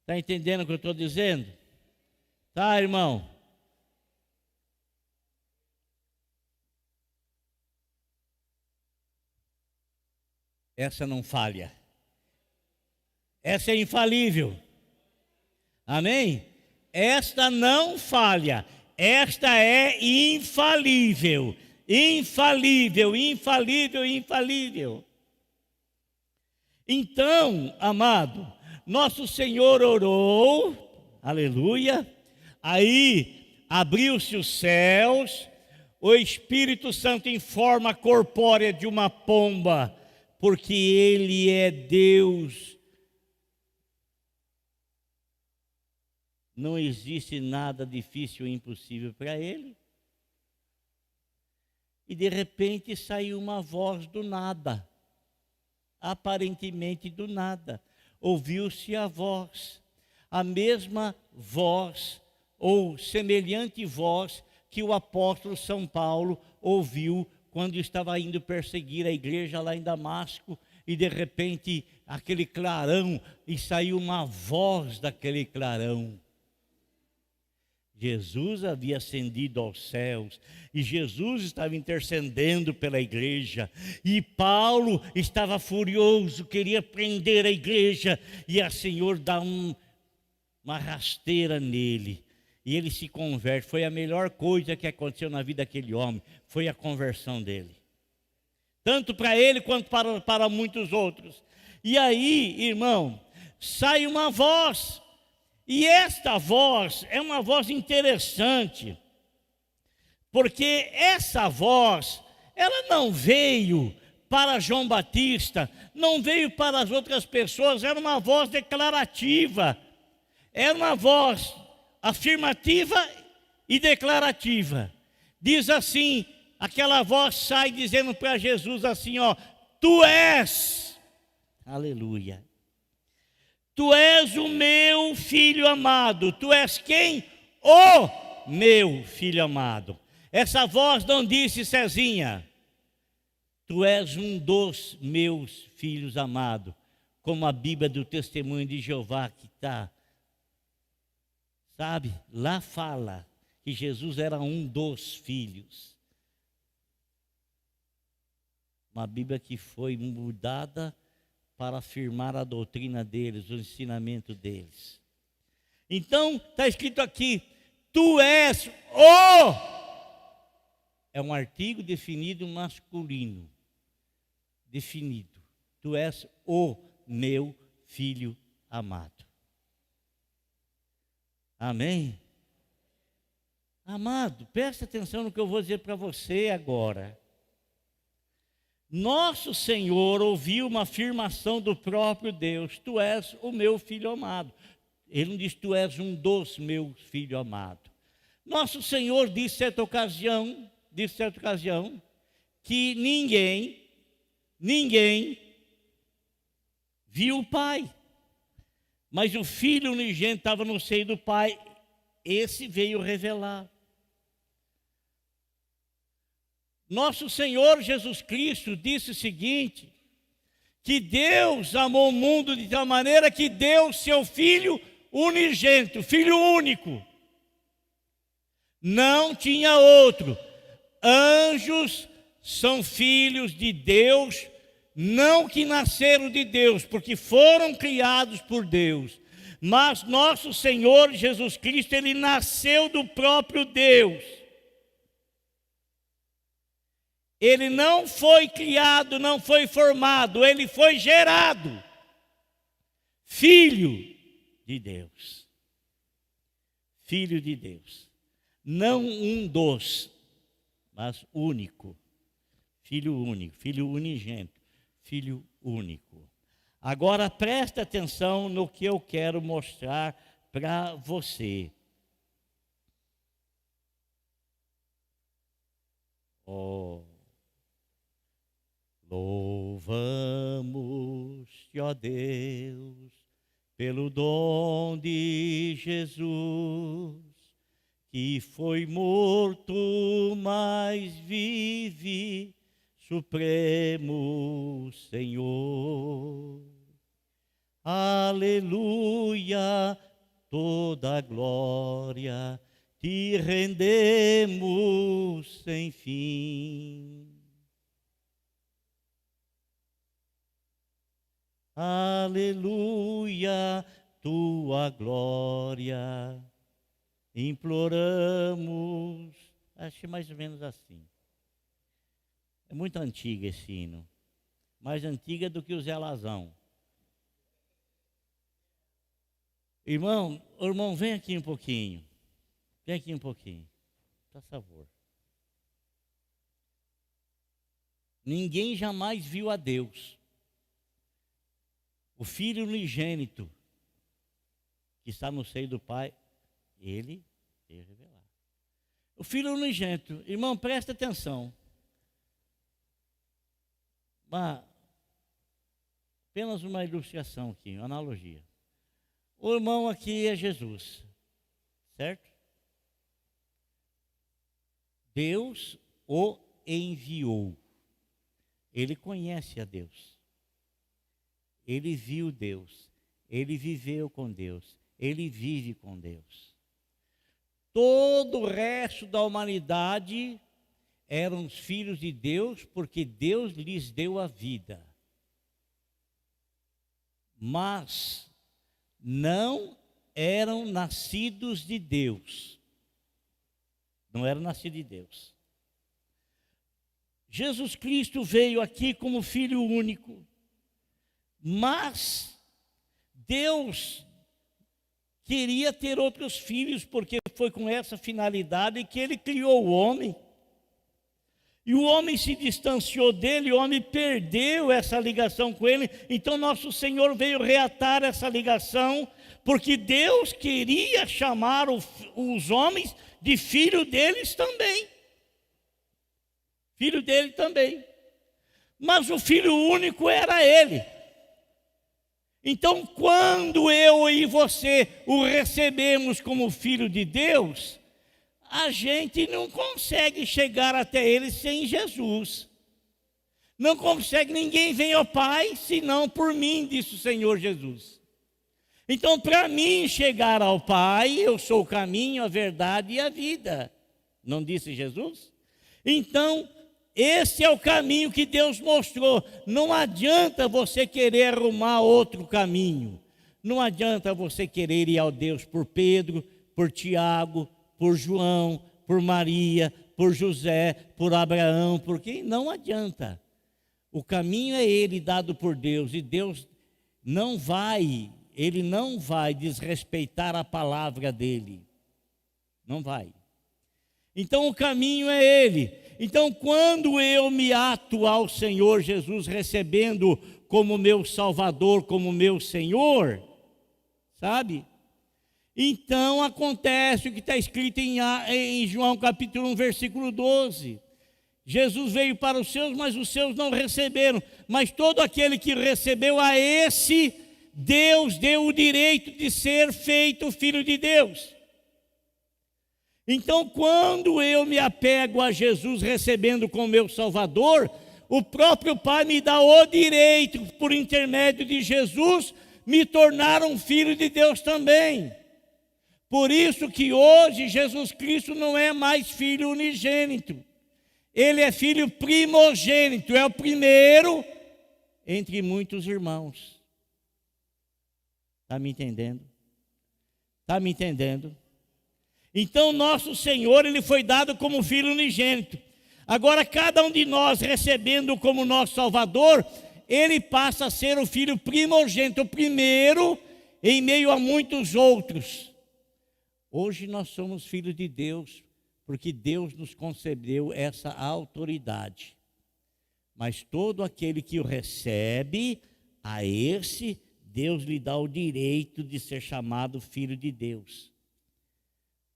Está entendendo o que eu estou dizendo? Tá, irmão? Essa não falha. Essa é infalível. Amém? Esta não falha. Esta é infalível. Infalível. Então, amado, Nosso Senhor orou, aleluia, aí abriu-se os céus, o Espírito Santo em forma corpórea de uma pomba, porque Ele é Deus. Não existe nada difícil ou impossível para Ele. E de repente saiu uma voz do nada, aparentemente do nada. Ouviu-se a voz, a mesma voz, ou semelhante voz, que o apóstolo São Paulo ouviu quando estava indo perseguir a igreja lá em Damasco, e de repente aquele clarão, e saiu uma voz daquele clarão. Jesus havia ascendido aos céus, e Jesus estava intercedendo pela igreja, e Paulo estava furioso, queria prender a igreja, e a Senhor dá uma rasteira nele, e ele se converte. Foi a melhor coisa que aconteceu na vida daquele homem, foi a conversão dele, tanto para ele quanto para muitos outros. E aí, irmão, sai uma voz. E esta voz é uma voz interessante, porque essa voz, ela não veio para João Batista, não veio para as outras pessoas, era uma voz declarativa, era uma voz afirmativa e declarativa. Diz assim, aquela voz sai dizendo para Jesus assim, ó, tu és, aleluia. Tu és o meu filho amado. Tu és quem? O meu filho amado. Essa voz não disse, Cezinha, tu és um dos meus filhos amados, como a Bíblia do Testemunho de Jeová que está, sabe? Lá fala que Jesus era um dos filhos. Uma Bíblia que foi mudada para afirmar a doutrina deles, o ensinamento deles. Então, está escrito aqui, tu és o, é um artigo definido masculino, definido, tu és o meu filho amado. Amém? Amado, presta atenção no que eu vou dizer para você agora. Nosso Senhor ouviu uma afirmação do próprio Deus, tu és o meu filho amado. Ele não diz, tu és um dos meus filhos amados. Nosso Senhor disse certa ocasião, que ninguém viu o Pai. Mas o Filho unigênito estava no seio do Pai, esse veio revelar. Nosso Senhor Jesus Cristo disse o seguinte, que Deus amou o mundo de tal maneira que deu seu Filho unigênito, Filho único. Não tinha outro. Anjos são filhos de Deus, não que nasceram de Deus, porque foram criados por Deus. Mas nosso Senhor Jesus Cristo, Ele nasceu do próprio Deus. Ele não foi criado, não foi formado, ele foi gerado. Filho de Deus. Filho de Deus. Não um dos, mas único. Filho único, filho unigênito, filho único. Agora presta atenção no que eu quero mostrar para você. Oh. Louvamos-te, ó Deus, pelo dom de Jesus, que foi morto, mas vive, Supremo Senhor. Aleluia, toda a glória te rendemos sem fim. Aleluia, tua glória, imploramos. Acho mais ou menos assim. É muito antiga esse hino, mais antiga do que o Zé Lazão. Irmão, vem aqui um pouquinho. Vem aqui um pouquinho. Por favor. Ninguém jamais viu a Deus. O Filho unigênito que está no seio do Pai, Ele veio revelar. O Filho unigênito, irmão, presta atenção. Apenas uma ilustração aqui, uma analogia. O irmão aqui é Jesus, certo? Deus o enviou. Ele conhece a Deus. Ele viu Deus. Ele viveu com Deus. Ele vive com Deus. Todo o resto da humanidade eram os filhos de Deus, porque Deus lhes deu a vida. Mas não eram nascidos de Deus. Não eram nascidos de Deus. Jesus Cristo veio aqui como Filho único, mas Deus queria ter outros filhos, porque foi com essa finalidade que Ele criou o homem. E o homem se distanciou dele, o homem perdeu essa ligação com ele. Então nosso Senhor veio reatar essa ligação, porque Deus queria chamar os homens de filho deles também. Filho dele também. Mas o Filho único era Ele. Então quando eu e você o recebemos como Filho de Deus, a gente não consegue chegar até Ele sem Jesus. Não consegue, ninguém vem ao Pai, senão por mim, disse o Senhor Jesus. Então, para mim chegar ao Pai, eu sou o caminho, a verdade e a vida. Não disse Jesus? Então, esse é o caminho que Deus mostrou. Não adianta você querer arrumar outro caminho. Não adianta você querer ir ao Deus por Pedro, por Tiago, por João, por Maria, por José, por Abraão, porque não adianta. O caminho é ele dado por Deus, e Deus ele não vai desrespeitar a palavra dele. Não vai. Então o caminho é ele. Então quando eu me ato ao Senhor Jesus, recebendo como meu Salvador, como meu Senhor, sabe? Então acontece o que está escrito em João capítulo 1, versículo 12. Jesus veio para os seus, mas os seus não receberam. Mas todo aquele que recebeu, a esse Deus deu o direito de ser feito filho de Deus. Então quando eu me apego a Jesus, recebendo como meu Salvador, o próprio Pai me dá o direito, por intermédio de Jesus, me tornar um filho de Deus também. Por isso que hoje Jesus Cristo não é mais filho unigênito. Ele é filho primogênito, é o primeiro entre muitos irmãos. Está me entendendo? Está me entendendo? Então nosso Senhor, Ele foi dado como filho unigênito. Agora cada um de nós recebendo como nosso Salvador, Ele passa a ser o filho primogênito, o primeiro em meio a muitos outros. Hoje nós somos filhos de Deus, porque Deus nos concedeu essa autoridade. Mas todo aquele que o recebe, a esse Deus lhe dá o direito de ser chamado filho de Deus.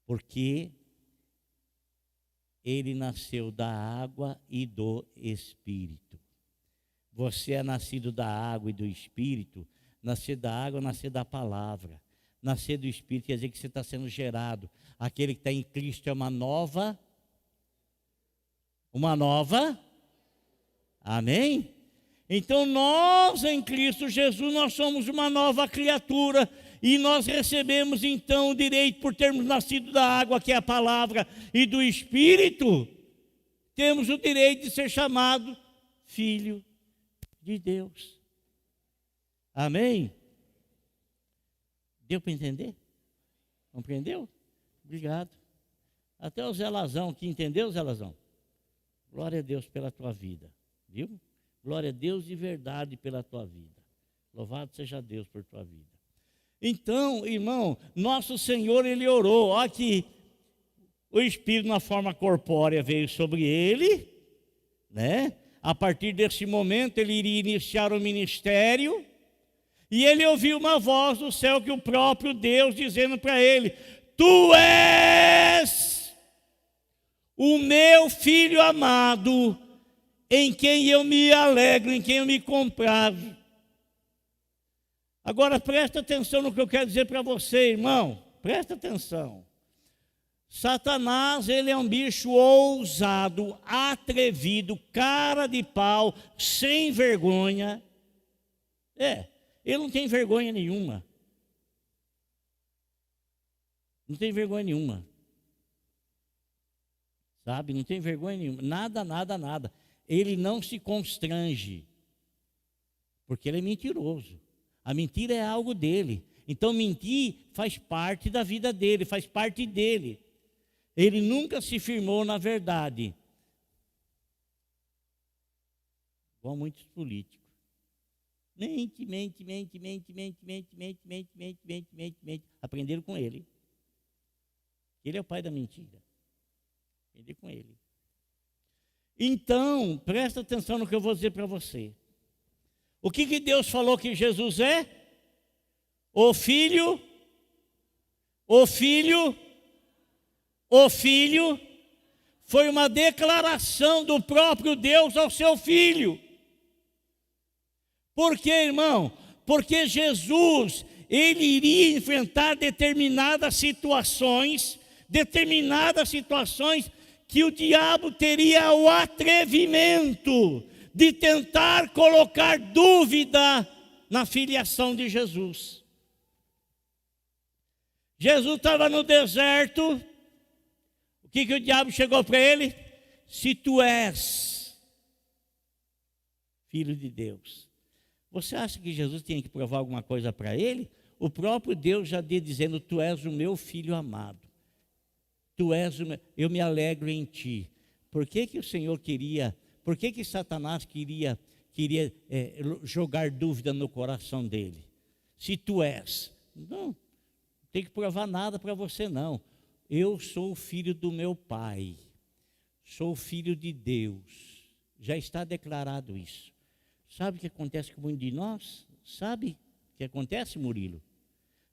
Porque ele nasceu da água e do Espírito. Você é nascido da água e do Espírito. Nascer da água, nascer da palavra. Nascer do Espírito quer dizer que você está sendo gerado. Aquele que está em Cristo é uma nova. Amém? Então nós em Cristo Jesus, nós somos uma nova criatura. E nós recebemos então o direito, por termos nascido da água, que é a palavra, e do Espírito, temos o direito de ser chamado filho de Deus. Amém? Deu para entender? Compreendeu? Obrigado. Até o Zé Lazão aqui, entendeu, Zé Lazão? Glória a Deus pela tua vida, viu? Glória a Deus de verdade pela tua vida. Louvado seja Deus por tua vida. Então, irmão, nosso Senhor, ele orou. Olha que o Espírito na forma corpórea veio sobre ele, né? A partir desse momento ele iria iniciar o ministério, e ele ouviu uma voz do céu, que o próprio Deus dizendo para ele: tu és o meu filho amado, em quem eu me alegro, em quem eu me comprazo. Agora presta atenção no que eu quero dizer para você, irmão. Presta atenção. Satanás, ele é um bicho ousado, atrevido, cara de pau, sem vergonha. Ele não tem vergonha nenhuma. Não tem vergonha nenhuma. Sabe? Não tem vergonha nenhuma. Nada, nada, nada. Ele não se constrange. Porque ele é mentiroso. A mentira é algo dele. Então mentir faz parte da vida dele, faz parte dele. Ele nunca se firmou na verdade. Igual muitos políticos. Mente. Aprenderam com ele. Ele é o pai da mentira. Aprenderam com ele. Então, presta atenção no que eu vou dizer para você. O que Deus falou que Jesus é? O Filho foi uma declaração do próprio Deus ao seu Filho. Por quê, irmão? Porque Jesus, ele iria enfrentar determinadas situações que o diabo teria o atrevimento de tentar colocar dúvida na filiação de Jesus. Jesus estava no deserto. O que o diabo chegou para ele? Se tu és filho de Deus. Você acha que Jesus tinha que provar alguma coisa para ele? O próprio Deus já ia dizendo: tu és o meu filho amado. Eu me alegro em ti. Por que o Senhor queria, por que Satanás queria jogar dúvida no coração dele? Se tu és. Não tem que provar nada para você, não. Eu sou o filho do meu Pai. Sou filho de Deus. Já está declarado isso. Sabe o que acontece com muitos de nós? Sabe o que acontece, Murilo?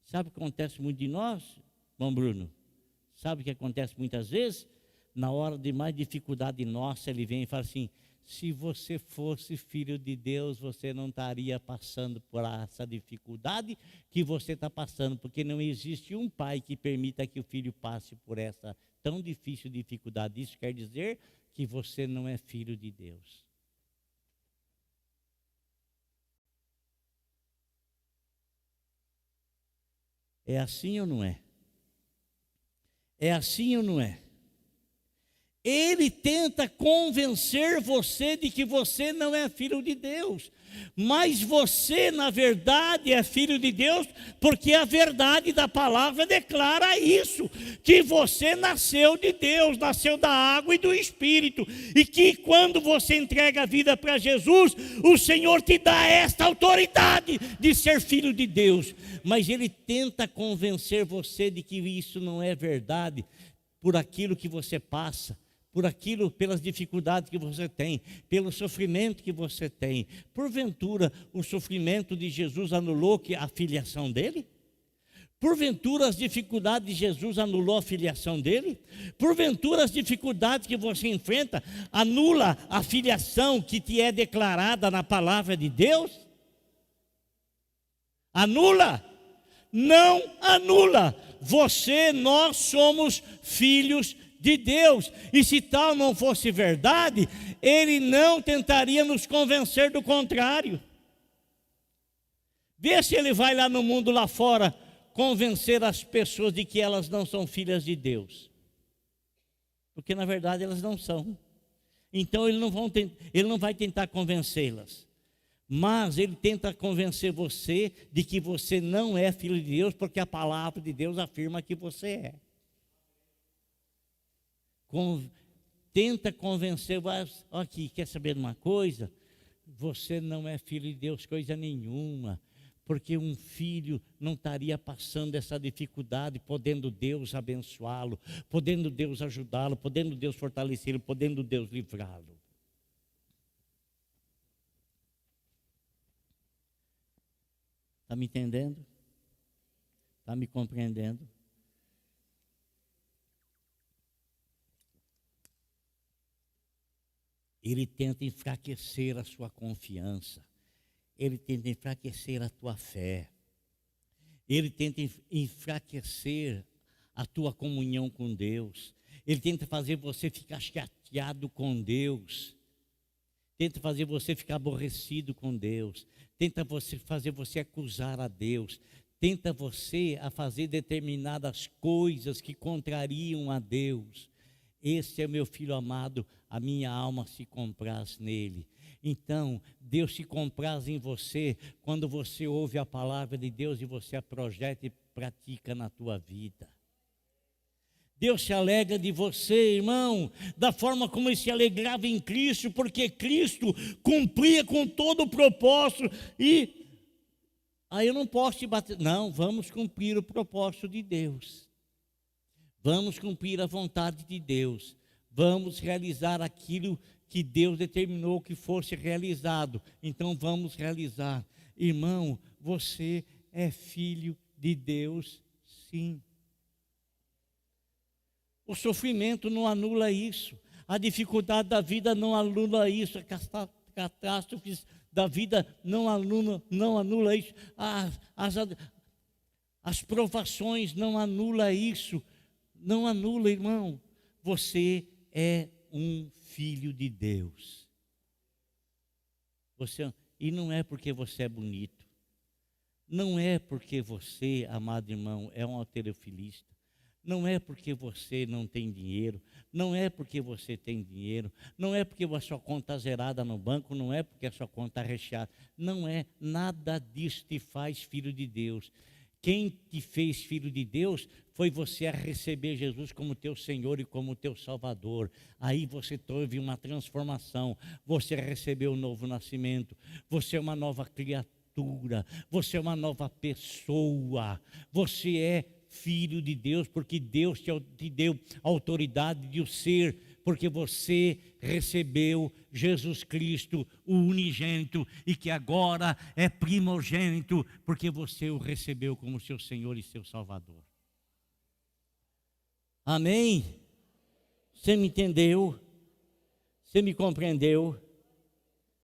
Sabe o que acontece com muitos de nós, irmão Bruno? Sabe o que acontece muitas vezes? Na hora de mais dificuldade nossa, ele vem e fala assim: se você fosse filho de Deus, você não estaria passando por essa dificuldade que você está passando, porque não existe um pai que permita que o filho passe por essa tão difícil dificuldade. Isso quer dizer que você não é filho de Deus. É assim ou não é? É assim ou não é? Ele tenta convencer você de que você não é filho de Deus. Mas você, na verdade, é filho de Deus, porque a verdade da palavra declara isso: que você nasceu de Deus, nasceu da água e do Espírito. E que quando você entrega a vida para Jesus, o Senhor te dá esta autoridade de ser filho de Deus. Mas Ele tenta convencer você de que isso não é verdade, por aquilo que você passa, pelas dificuldades que você tem, pelo sofrimento que você tem. Porventura, o sofrimento de Jesus anulou a filiação dele? Porventura, as dificuldades de Jesus anulou a filiação dele? Porventura, as dificuldades que você enfrenta anula a filiação que te é declarada na palavra de Deus? Anula? Não anula. Nós somos filhos de Deus. E se tal não fosse verdade, Ele não tentaria nos convencer do contrário. Vê se Ele vai lá no mundo lá fora convencer as pessoas de que elas não são filhas de Deus. Porque na verdade elas não são. Então Ele não vai tentar convencê-las. Mas Ele tenta convencer você de que você não é filho de Deus, porque a palavra de Deus afirma que você é. Tenta convencer, aqui, quer saber de uma coisa? Você não é filho de Deus, coisa nenhuma. porque um filho não estaria passando essa dificuldade, podendo Deus abençoá-lo, podendo Deus ajudá-lo, podendo Deus fortalecê-lo, podendo Deus livrá-lo. Está me entendendo? Está me compreendendo? Ele tenta enfraquecer a sua confiança. Ele tenta enfraquecer a tua fé. Ele tenta enfraquecer a tua comunhão com Deus. Ele tenta fazer você ficar chateado com Deus. Tenta fazer você ficar aborrecido com Deus. Tenta fazer você acusar a Deus. Tenta você a fazer determinadas coisas que contrariam a Deus. Esse é meu filho amado, a minha alma se compraz nele. Então, Deus se compraz em você quando você ouve a palavra de Deus e você a projeta e pratica na tua vida. Deus se alegra de você, irmão, da forma como ele se alegrava em Cristo, porque Cristo cumpria com todo o propósito e aí eu não posso te bater. Não, vamos cumprir o propósito de Deus. Vamos cumprir a vontade de Deus. Vamos realizar aquilo que Deus determinou que fosse realizado. Então vamos realizar. Irmão, você é filho de Deus, sim. O sofrimento não anula isso. A dificuldade da vida não anula isso. A catástrofes da vida não anula isso. As provações não anula isso. Não anula, irmão. Você é um filho de Deus. E não é porque você é bonito. Não é porque você, amado irmão, é um halterofilista. Não é porque você não tem dinheiro. Não é porque você tem dinheiro. Não é porque a sua conta está zerada no banco. Não é porque a sua conta está recheada. Não é. Nada disso te faz filho de Deus. Quem te fez filho de Deus foi você a receber Jesus como teu Senhor e como teu Salvador. Aí você teve uma transformação, você recebeu um novo nascimento, você é uma nova criatura, você é uma nova pessoa, você é filho de Deus, porque Deus te deu a autoridade de o ser, porque você recebeu Jesus Cristo, o unigênito, e que agora é primogênito, porque você o recebeu como seu Senhor e seu Salvador. Amém? Você me entendeu? Você me compreendeu?